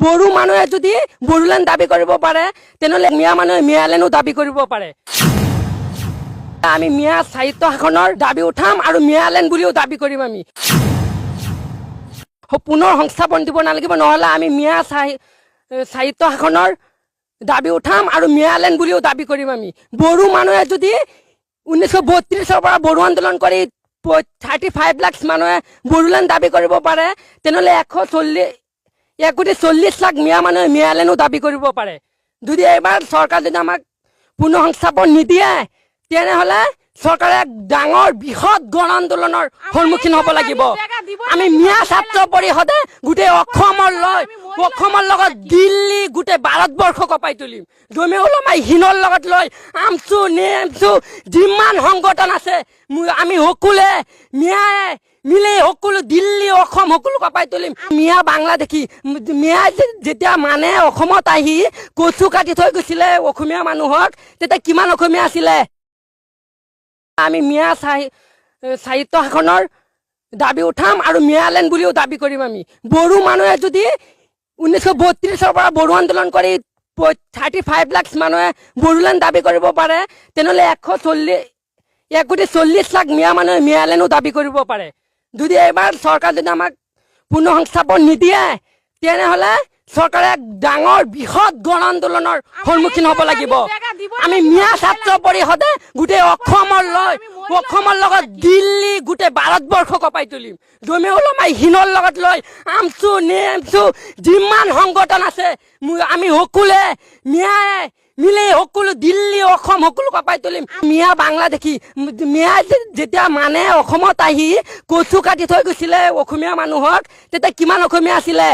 বড়ো মানুহে যদি বড়োলেণ্ড দাবী কৰিব পাৰে তেনেহ'লে মিয়া মানুহে মিয়ালেণ্ডো দাবী কৰিব পাৰে। আমি মিয়া সাহিত্য শাসনৰ দাবী উঠাম আৰু মিয়ালেণ্ড বুলিও দাবী কৰিম। আমি পুনৰ সংস্থাপন দিব নালাগিব, নহ'লে আমি মিয়া সাহিত্য শাসনৰ দাবী উঠাম আৰু মিয়ালেণ্ড বুলিও দাবী কৰিম। আমি বড়ো মানুহে যদি 1932 পৰা বড়ো আন্দোলন কৰি 35 লাখ মানুহে বড়োলেণ্ড দাবী কৰিব পাৰে তেনেহ'লে 140 লাখ মিয়া মানুহে মিয়ালেণ্ডো দাবী কৰিব পাৰে। যদি এইবাৰ চৰকাৰ যদি আমাক পুনৰ সংস্থাপন নিদিয়ে তেনেহ'লে চৰকাৰে এক ডাঙৰ বৃহৎ গণ আন্দোলনৰ সন্মুখীন হ'ব লাগিব। আমি মিয়া ছাত্ৰ পৰিষদে গোটেই অসমৰ লগত দিল্লী গোটেই ভাৰতবৰ্ষ কঁপাই তুলিম। জমিউল উলামা হিনৰ লগত লৈ আমচু নেমচু যিমান সংগঠন আছে আমি সকলোৱে মিয়াই মিলি সকলো দিল্লী অসম সকলো কঁপাই তুলিম। মিয়া বাংলাদেশী মিয়াই যেতিয়া মানে অসমত আহি কচু কাটি থৈ গৈছিলে অসমীয়া মানুহক, তেতিয়া কিমান অসমীয়া আছিলে। আমি মিয়া সাহিত্য শাসনৰ দাবী উঠাম আৰু মিয়ালেণ্ড বুলিও দাবী কৰিম। আমি বড়ো মানুহে যদি 1932 পৰা বড়ো আন্দোলন কৰি 35 লাখ মানুহে বড়োলেণ্ড দাবী কৰিব পাৰে তেনেহ'লে 140 লাখ মিয়া মানুহে মিয়ালেণ্ডো দাবী কৰিব পাৰে। যদি এইবাৰ চৰকাৰ যদি আমাক পুনৰ সংস্থাপন নিদিয়ে তেনেহ'লে চৰকাৰে এক ডাঙৰ বৃহৎ গণ আন্দোলনৰ সন্মুখীন হ'ব লাগিব। আমি মিয়া ছাত্ৰ পৰিষদে গোটেই অসমৰ লগত দিল্লী গোটেই ভাৰতবৰ্ষ কঁপাই তুলিম। জমিউল উলামা হিনৰ লগত লৈ আমচু নেমচু যিমান সংগঠন আছে আমি সকলোৱে মিয়াই মিলি সকলো দিল্লী অসম সকলো কঁপাই তুলিম। মিয়া বাংলাদেশী মিয়াই যেতিয়া মানে অসমত আহি কচু কাটি থৈ গৈছিলে অসমীয়া মানুহক, তেতিয়া কিমান অসমীয়া আছিলে।